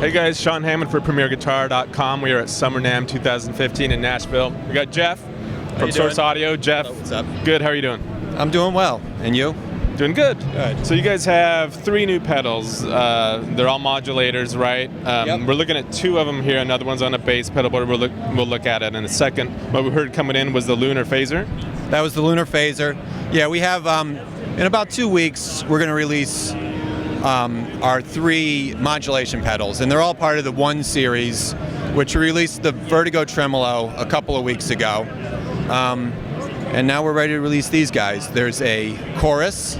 Hey guys, Sean Hammond for PremierGuitar.com. We are at SummerNAMM 2015 in Nashville. We got Jeff from Source Audio. Jeff, hello, what's up? Good. How are you doing? I'm doing well. And you? Doing good. Good. So you guys have 3 new pedals. They're all modulators, right? Yep. We're looking at 2 of them here. Another one's on a bass pedal, but we'll look at it in a second. What we heard coming in was the Lunar Phaser. That was the Lunar Phaser. Yeah, we have, in about 2 weeks, we're going to release our 3 modulation pedals, and they're all part of the One series, which we released the Vertigo Tremolo a couple of weeks ago. And now we're ready to release these guys. There's a chorus,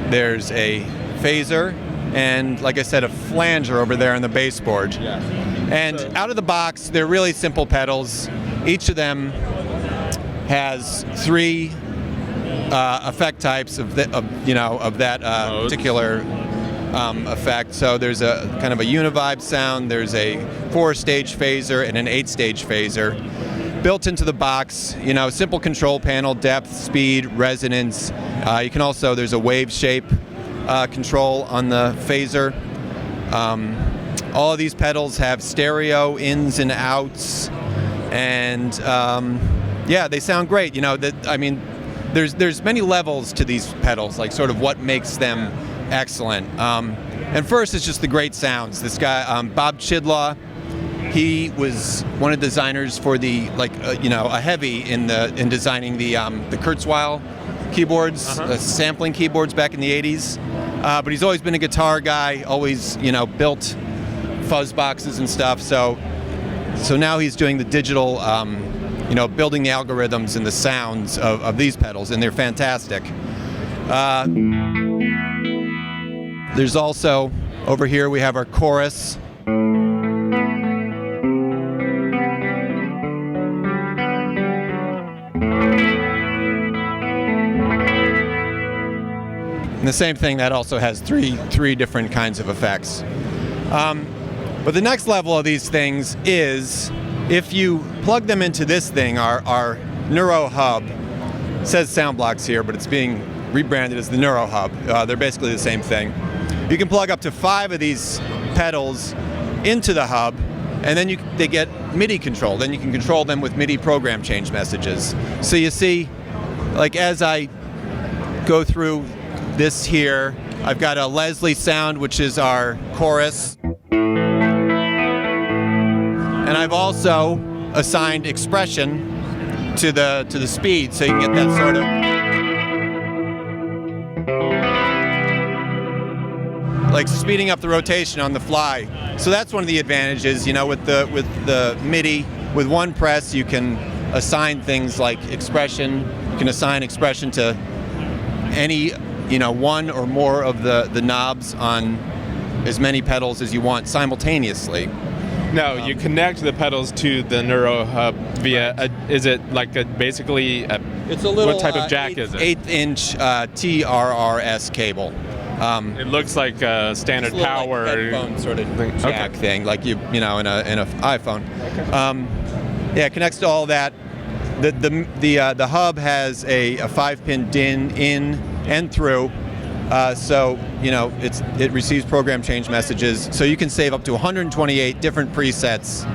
there's a phaser, and like I said, a flanger over there on the baseboard. Yeah. And out of the box, they're really simple pedals. Each of them has 3 effect types of that particular effect. So there's a kind of a univibe sound, there's a 4-stage phaser and an 8-stage phaser. Built into the box, simple control panel, depth, speed, resonance. You can also, there's a wave shape control on the phaser. All of these pedals have stereo ins and outs, and yeah, they sound great. There's many levels to these pedals, like sort of what makes them excellent. And first, it's just the great sounds. This guy, Bob Chidlaw, he was one of the designers for the a heavy in designing the Kurzweil keyboards, sampling keyboards back in the 80s. But he's always been a guitar guy, always built fuzz boxes and stuff. So now he's doing the digital, building the algorithms and the sounds of these pedals, and they're fantastic. There's also, over here we have our chorus. And the same thing, that also has three different kinds of effects. But the next level of these things is, if you plug them into this thing, our Neuro Hub, it says Sound Blocks here, but it's being rebranded as the Neuro Hub. They're basically the same thing. You can plug up to 5 of these pedals into the hub, and then they get MIDI control. Then you can control them with MIDI program change messages. So you see, like as I go through this here, I've got a Leslie sound, which is our chorus. And I've also assigned expression to the speed, so you can get that sort of like speeding up the rotation on the fly. So that's one of the advantages, with the MIDI. With one press, you can assign things like expression. You can assign expression to any, one or more of the knobs on as many pedals as you want simultaneously. Now, you connect the pedals to the Neuro Hub via, is it like basically a, it's a little, what type of jack is it? 8-inch TRRS cable. It looks like a standard power headphone sort of jack thing, like in a iPhone. Okay. Yeah, it connects to all that. The hub has a 5-pin DIN in and through, so it receives program change messages. So you can save up to 128 different presets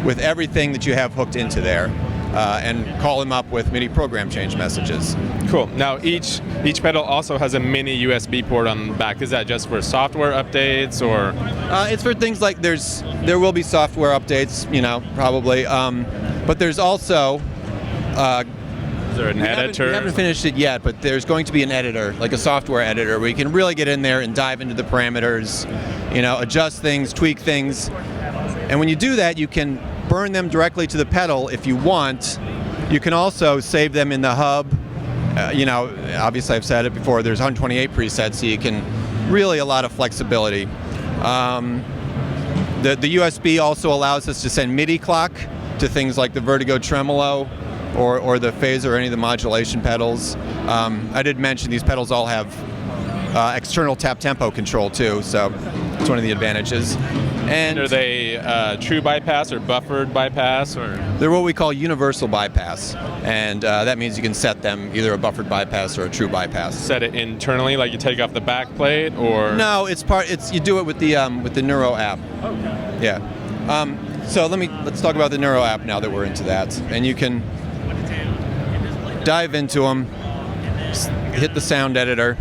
with everything that you have hooked into there, and call them up with MIDI program change messages. Cool. Now each pedal also has a mini USB port on the back. Is that just for software updates, or? It's for things like there will be software updates, probably. But there's also. Is there an editor? We haven't finished it yet, but there's going to be an editor, like a software editor, where you can really get in there and dive into the parameters, adjust things, tweak things. And when you do that, you can burn them directly to the pedal if you want. You can also save them in the hub. Obviously I've said it before, there's 128 presets, so you can really a lot of flexibility. The USB also allows us to send MIDI clock to things like the Vertigo Tremolo or the phaser or any of the modulation pedals. I did mention these pedals all have external tap tempo control too, so it's one of the advantages. And are they true bypass or buffered bypass, or? They're what we call universal bypass, and that means you can set them either a buffered bypass or a true bypass. Set it internally, like you take off the back plate, or? No, you do it with the Neuro app. Okay. Yeah. So let's talk about the Neuro app now that we're into that, and you can dive into them, hit the sound editor,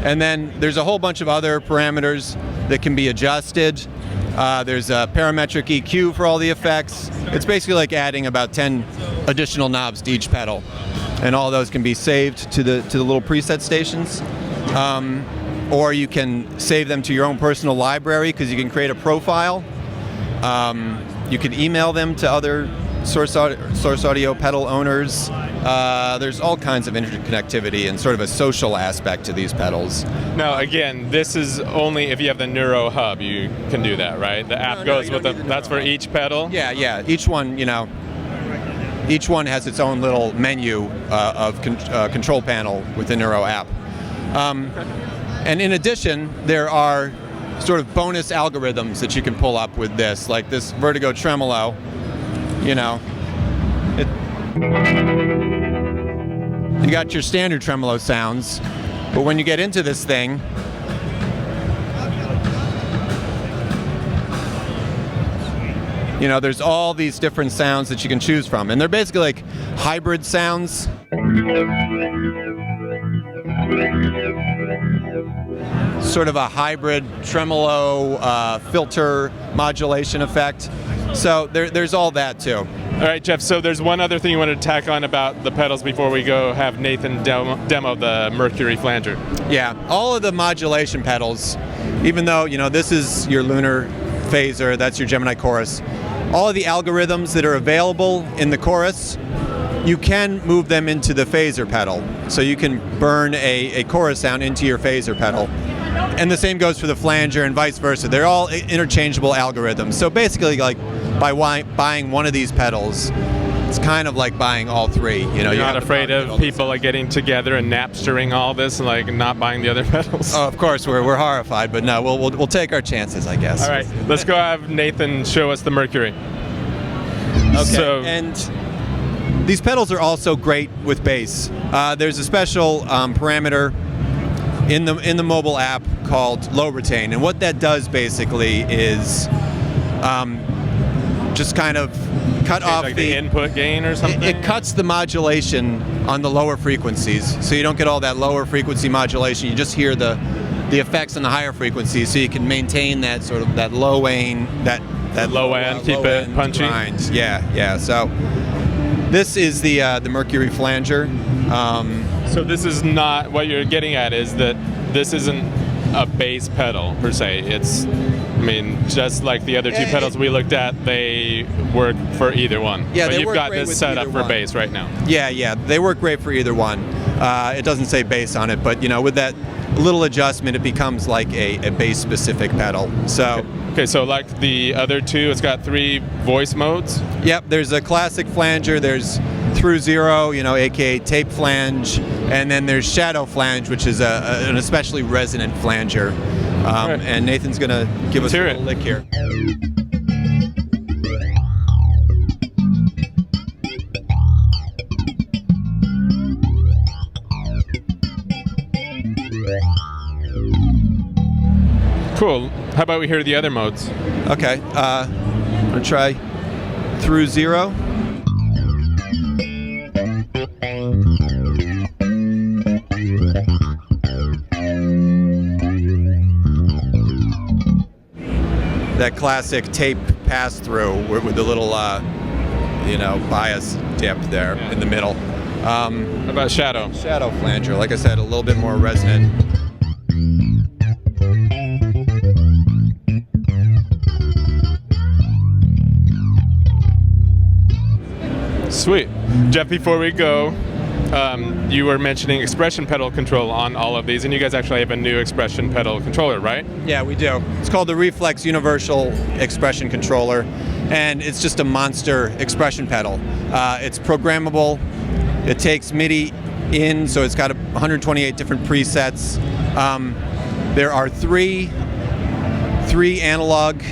and then there's a whole bunch of other parameters that can be adjusted. There's a parametric EQ for all the effects. It's basically like adding about 10 additional knobs to each pedal, and all those can be saved to the little preset stations. Or you can save them to your own personal library, because you can create a profile. You can email them to other source audio pedal owners. There's all kinds of interconnectivity and sort of a social aspect to these pedals. Now, again, this is only if you have the Neuro Hub, you can do that, right? The app goes with it. That's for each pedal? Yeah. Each one has its own little menu of control panel with the Neuro app. And in addition, there are sort of bonus algorithms that you can pull up with this, like this Vertigo Tremolo. You got your standard tremolo sounds, but when you get into this thing, there's all these different sounds that you can choose from, and they're basically like hybrid sounds. Sort of a hybrid tremolo filter modulation effect. So there's all that too. All right, Jeff, so there's one other thing you wanted to tack on about the pedals before we go have Nathan demo the Mercury Flanger. Yeah, all of the modulation pedals, even though, this is your Lunar Phaser, that's your Gemini chorus, all of the algorithms that are available in the chorus, you can move them into the phaser pedal. So you can burn a chorus sound into your phaser pedal. And the same goes for the flanger and vice versa. They're all interchangeable algorithms. So basically, like, by buying one of these pedals, it's kind of like buying all three. You're not afraid of people like getting together and Napstering all this and like not buying the other pedals? Oh, of course, we're horrified, but no, we'll take our chances, I guess. All right, let's go have Nathan show us the Mercury. Okay, and these pedals are also great with bass. There's a special parameter in the mobile app called low retain, and what that does basically is just kind of cut off like the input gain or something. It cuts the modulation on the lower frequencies, so you don't get all that lower frequency modulation. You just hear the effects on the higher frequencies, so you can maintain that sort of that low end, that low end, keep it punchy. Grind. Yeah. So this is the Mercury Flanger. So this is not what you're getting at. Is that this isn't a bass pedal per se? It's, just like the other two pedals we looked at, they work for either one. Yeah, but they you've work got great this with set up either for one. bass right now. Yeah, they work great for either one. It doesn't say bass on it, but with that little adjustment, it becomes like a bass-specific pedal. So. Okay, so like the other two, it's got 3 voice modes. Yep, there's a classic flanger, there's through zero, aka tape flange, and then there's shadow flange, which is an especially resonant flanger. Right. And Nathan's going to give us a little lick here. Cool. How about we hear the other modes? Okay, I'm going to try through zero. That classic tape pass-through with the little, bias dip there in the middle. How about shadow? Shadow flanger, like I said, a little bit more resonant. Sweet. Jeff, before we go, you were mentioning expression pedal control on all of these, and you guys actually have a new expression pedal controller, right? Yeah, we do. It's called the Reflex Universal Expression Controller, and it's just a monster expression pedal. It's programmable. It takes MIDI in, so it's got 128 different presets. There are 3 3 analog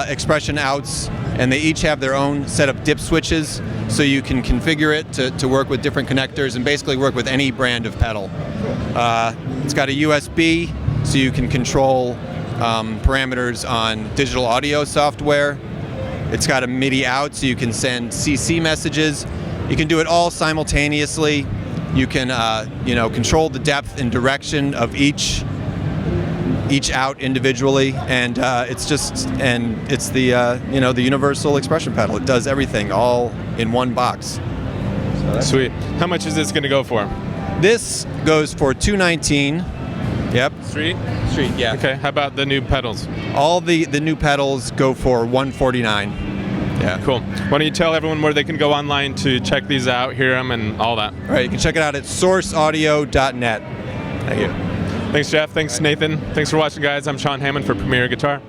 expression outs, and they each have their own set of dip switches, so you can configure it to work with different connectors and basically work with any brand of pedal. It's got a USB, so you can control parameters on digital audio software. It's got a MIDI out, so you can send CC messages. You can do it all simultaneously. You can, control the depth and direction of each out individually, and it's the the universal expression pedal. It does everything all in one box. Sweet. How much is this going to go for? This goes for $219. Yep. Street, yeah. Okay. How about the new pedals? All the new pedals go for $149. Yeah. Cool. Why don't you tell everyone where they can go online to check these out, hear them, and all that? All right. You can check it out at sourceaudio.net. Thank you. Thanks, Jeff. Thanks, Nathan. Thanks for watching, guys. I'm Sean Hammond for Premier Guitar.